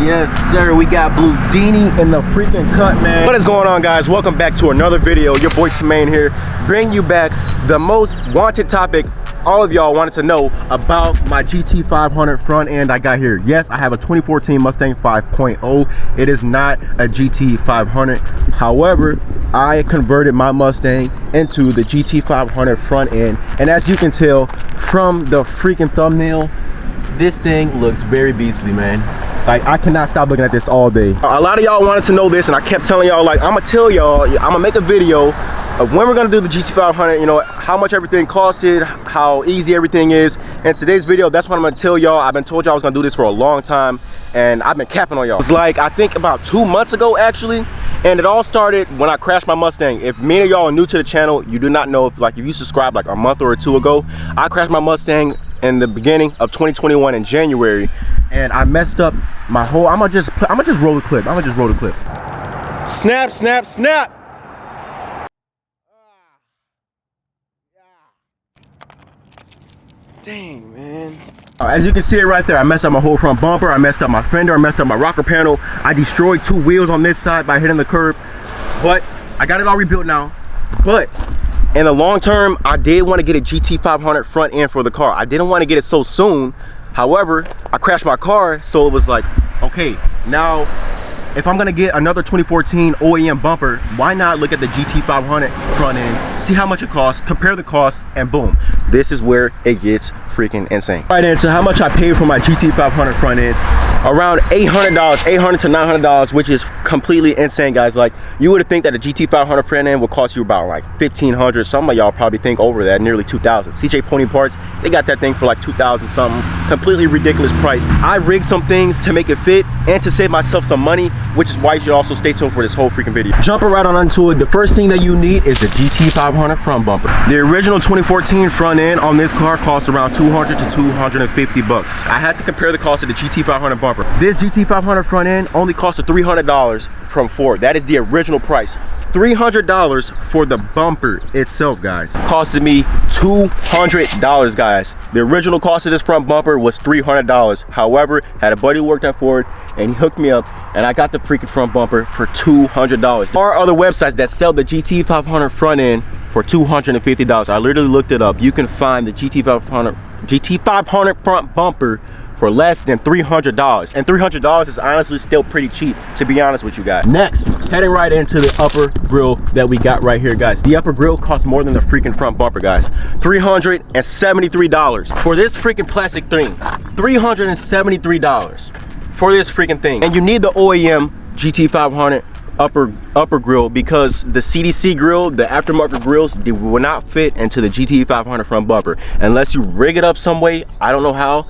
Yes, sir. We got Bludini in the freaking cut, man. What is going on, guys? Welcome back to another video. Your boy Tremaine here, bringing you back the most wanted topic all of y'all wanted to know about my GT500 front end I got here. Yes, I have a 2014 Mustang 5.0. It is not a GT500. However, I converted my Mustang into the GT500 front end, and as you can tell from the freaking thumbnail, this thing looks very beastly, man. Like, I cannot stop looking at this all day. A lot of y'all wanted to know this, and I kept telling y'all, like, I'm gonna make a video of when we're gonna do the GT500, you know, how much everything costed, how easy everything is. And today's video, that's what I'm gonna tell y'all. I've been told y'all I was gonna do this for a long time, and I've been capping on y'all. It's like, I think about 2 months ago, actually, and it all started when I crashed my Mustang. If many of y'all are new to the channel, you do not know, if you subscribed like a month or two ago, I crashed my Mustang in the beginning of 2021 in January, and I messed up my whole, I'm gonna just roll the clip. Snap, snap, snap. Dang, man. As you can see it right there, I messed up my whole front bumper, I messed up my fender, I messed up my rocker panel, I destroyed 2 wheels on this side by hitting the curb, but I got it all rebuilt now. But in the long term, I did want to get a GT500 front end for the car. I didn't want to get it so soon. However, I crashed my car, so it was like, okay, now if I'm gonna get another 2014 OEM bumper, why not look at the GT500 front end, see how much it costs, compare the cost, and boom, this is where it gets freaking insane. Right into how much I paid for my GT500 front end, around $800, $800 to $900, which is completely insane, guys. Like, you would think that a GT500 front end would cost you about like $1,500. Some of y'all probably think over that, nearly $2,000. CJ Pony Parts, they got that thing for like $2,000 something. Completely ridiculous price. I rigged some things to make it fit and to save myself some money, which is why you should also stay tuned for this whole freaking video. Jumping right on into it, the first thing that you need is the GT500 front bumper. The original 2014 front end on this car costs around $200 to $250. I had to compare the cost of the GT500 bumper. This GT500 front end only cost $300 from Ford. That is the original price. $300 for the bumper itself, guys. Costed me $200, guys. The original cost of this front bumper was $300. However, had a buddy who worked at Ford, and he hooked me up, and I got the freaking front bumper for $200. There are other websites that sell the GT500 front end for $250. I literally looked it up. You can find the GT500 front bumper for less than $300, and $300 is honestly still pretty cheap, to be honest with you guys. Next, heading right into the upper grille that we got right here, guys. The upper grille costs more than the freaking front bumper, guys. $373 for this freaking plastic thing. $373 for this freaking thing. And you need the OEM GT500 upper grille, because the CDC grill, the aftermarket grills, they will not fit into the GT500 front bumper unless you rig it up some way. I don't know how,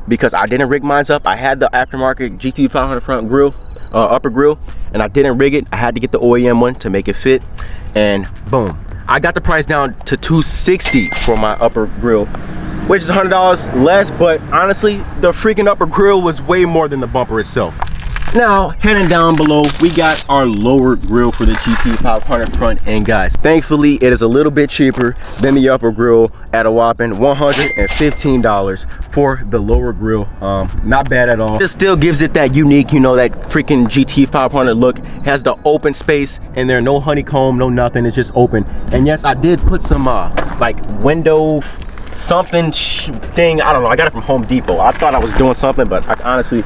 because I didn't rig mine up. I had the aftermarket GT500 front grille, upper grille, and I didn't rig it. I had to get the OEM one to make it fit, and boom, I got the price down to $260 for my upper grille, which is $100 less, but honestly, the freaking upper grille was way more than the bumper itself. Now, heading down below, we got our lower grille for the GT500 front end, guys. Thankfully, it is a little bit cheaper than the upper grille at a whopping $115 for the lower grille. Not bad at all. It still gives it that unique, you know, that freaking GT500 look. It has the open space in there, no honeycomb, no nothing. It's just open. And yes, I did put some like window something thing. I don't know. I got it from Home Depot. I thought I was doing something, but I honestly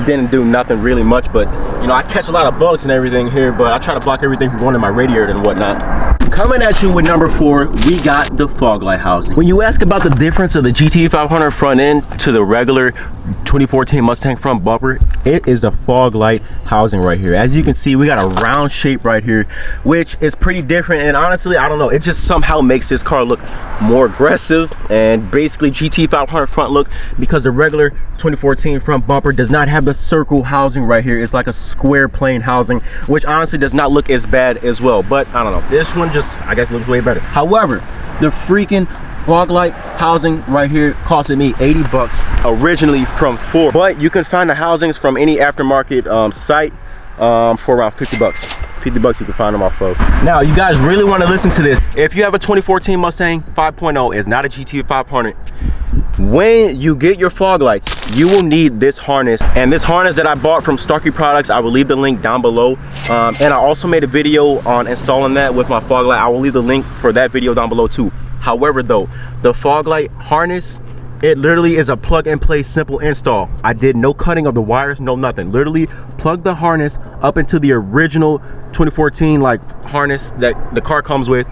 didn't do nothing really much. But you know, I catch a lot of bugs and everything here, but I try to block everything from going in my radiator and whatnot. Coming at you with number 4, we got the fog light housing. When you ask about the difference of the GT500 front end to the regular 2014 Mustang front bumper, it is the fog light housing right here. As you can see, we got a round shape right here, which is pretty different, and honestly, I don't know, it just somehow makes this car look more aggressive and basically GT500 front look, because the regular 2014 front bumper does not have the circle housing right here. It's like a square plain housing, which honestly does not look as bad as well, but I don't know, this one just, I guess, looks way better. However, the freaking fog light housing right here costed me $80 originally from Ford, but you can find the housings from any aftermarket site for around $50. $50 you can find them off of. Now, you guys really want to listen to this. If you have a 2014 Mustang 5.0, it's not a GT500, when you get your fog lights, you will need this harness, and this harness that I bought from Starkey Products, I will leave the link down below. And I also made a video on installing that with my fog light. I will leave the link for that video down below too. However though, the fog light harness, it literally is a plug and play simple install. I did no cutting of the wires, no nothing. Literally plug the harness up into the original 2014 like harness that the car comes with,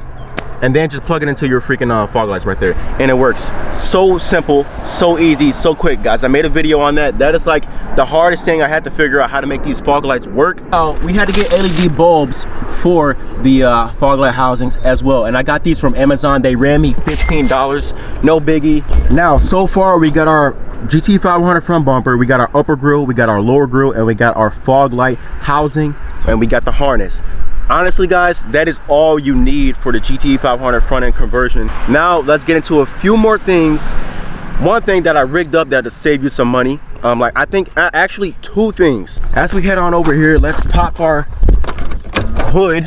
and then just plug it into your freaking fog lights right there, and it works. So simple, so easy, so quick, guys. I made a video on that. That is like the hardest thing. I had to figure out how to make these fog lights work. We had to get LED bulbs for the fog light housings as well, and I got these from Amazon. They ran me $15, no biggie. Now so far we got our GT500 front bumper, we got our upper grille, we got our lower grille, and we got our fog light housing, and we got the harness. Honestly guys, that is all you need for the GT500 front end conversion. Now let's get into a few more things. One thing that I rigged up that'll save you some money, like I think actually two things. As we head on over here, let's pop our hood.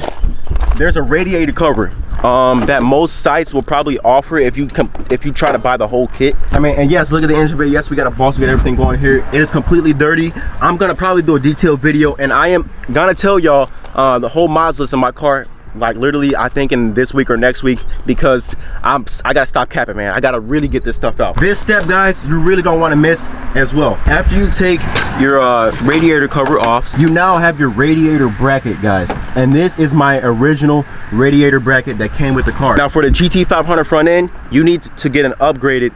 There's a radiator cover that most sites will probably offer if you try to buy the whole kit. I mean, and yes, look at the engine bay. Yes, we got a boss, we got everything going here. It is completely dirty. I'm gonna probably do a detailed video, and I am gonna tell y'all the whole mods list in my car, like literally I think in this week or next week, because I gotta stop capping, man. I gotta really get this stuff out. This step, guys, you really don't want to miss as well. After you take your radiator cover off, you now have your radiator bracket, guys, and this is my original radiator bracket that came with the car. Now for the GT500 front end, you need to get an upgraded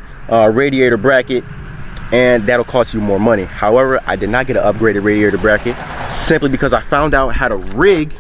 radiator bracket, and that'll cost you more money. However, I did not get an upgraded radiator bracket simply because I found out how to rig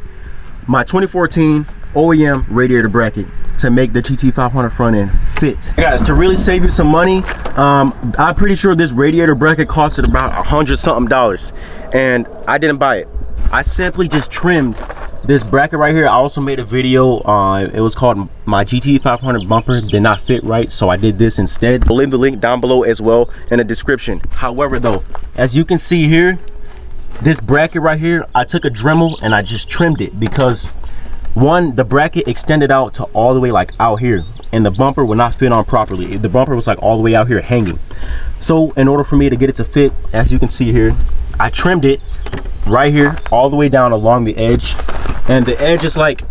my 2014 OEM radiator bracket to make the GT500 front end fit. Guys, to really save you some money, I'm pretty sure this radiator bracket costed about $100 something, and I didn't buy it. I simply just trimmed this bracket right here. I also made a video, it was called my GT500 bumper did not fit right, so I did this instead. I'll leave the link down below as well in the description. However though, as you can see here, this bracket right here, I took a Dremel and I just trimmed it because one, the bracket extended out to all the way like out here, and the bumper would not fit on properly. The bumper was like all the way out here hanging. So in order for me to get it to fit, as you can see here, I trimmed it right here all the way down along the edge, and the edge is like,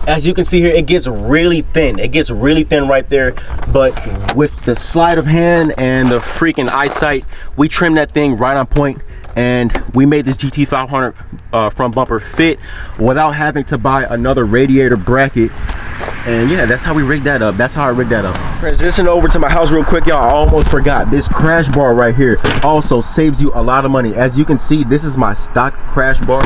as you can see here, it gets really thin. It gets really thin right there, but with the sleight of hand and the freaking eyesight, we trimmed that thing right on point, and we made this GT500 front bumper fit without having to buy another radiator bracket. And yeah, that's how we rigged that up. That's how I rigged that up. Transition over to my house real quick, y'all. I almost forgot. This crash bar right here also saves you a lot of money. As you can see, this is my stock crash bar.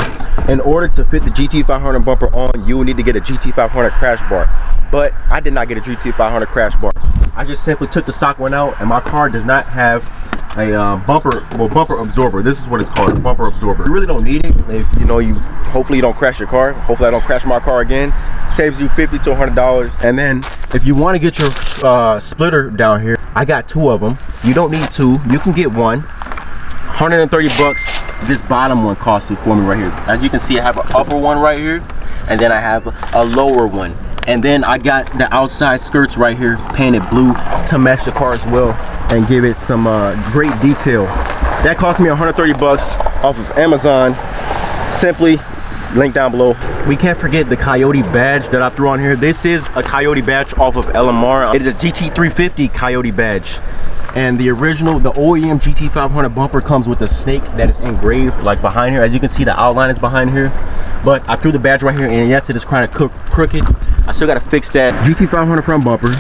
In order to fit the GT500 bumper on, you will need to get a GT500 crash bar. But I did not get a GT500 crash bar. I just simply took the stock one out, and my car does not have a bumper absorber. This is what it's called, a bumper absorber. You really don't need it if hopefully you don't crash your car. Hopefully I don't crash my car again. Saves you $50 to $100. And then if you want to get your splitter down here, I got two of them. You don't need two, you can get one. 130 bucks this bottom one costed for me right here. As you can see, I have an upper one right here, and then I have a lower one. And then I got the outside skirts right here painted blue to match the car as well and give it some great detail. That cost me 130 bucks off of Amazon. Simply link down below. We can't forget the Coyote badge that I threw on here. This is a Coyote badge off of LMR. It is a GT350 Coyote badge. And the original, the OEM GT500 bumper comes with a snake that is engraved like behind here. As you can see, the outline is behind here. But I threw the badge right here, and yes, it is kind of crooked. I still got to fix that. GT500 front bumper,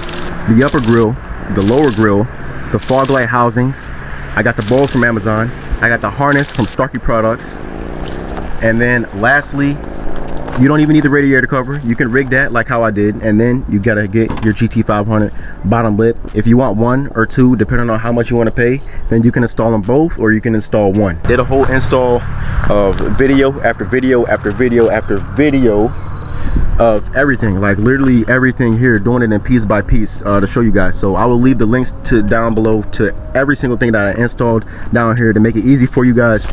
the upper grille, the lower grille, the fog light housings. I got the balls from Amazon. I got the harness from Starkey Products. And then lastly, you don't even need the radiator cover. You can rig that like how I did, and then you gotta get your GT500 bottom lip. If you want one or two, depending on how much you want to pay, then you can install them both, or you can install one. Did a whole install of video after video after video after video of everything, like literally everything here, doing it in piece by piece to show you guys. So I will leave the links to down below to every single thing that I installed down here to make it easy for you guys.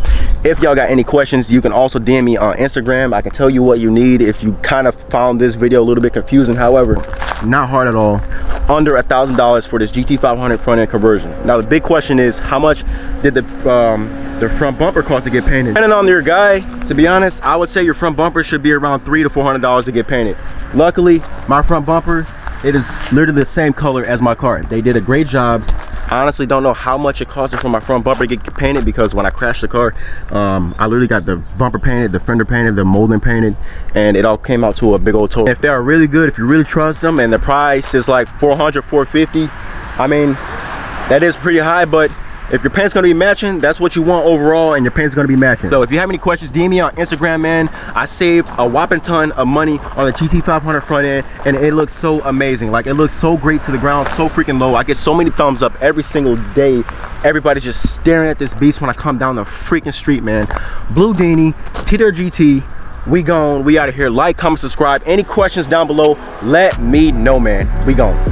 If y'all got any questions, you can also DM me on Instagram. I can tell you what you need if you kind of found this video a little bit confusing. However, not hard at all. Under $1,000 for this GT500 front end conversion. Now the big question is, how much did the front bumper cost to get painted? Depending on your guy, to be honest, I would say your front bumper should be around $300 to $400 to get painted. Luckily, my front bumper, it is literally the same color as my car. They did a great job. I honestly don't know how much it costed for my front bumper to get painted, because when I crashed the car, I literally got the bumper painted, the fender painted, the molding painted, and it all came out to a big old total. If they are really good, if you really trust them, and the price is like $400, $450, I mean, that is pretty high, but if your paint's gonna be matching, that's what you want overall, and your paint's gonna be matching. So if you have any questions, DM me on Instagram, man. I saved a whopping ton of money on the GT500 front end, and it looks so amazing. Like, it looks so great to the ground, so freaking low. I get so many thumbs up every single day. Everybody's just staring at this beast when I come down the freaking street, man. Blue Dini, TDurrgt GT. We gone, we out of here. Like, comment, subscribe. Any questions down below, let me know, man. We gone.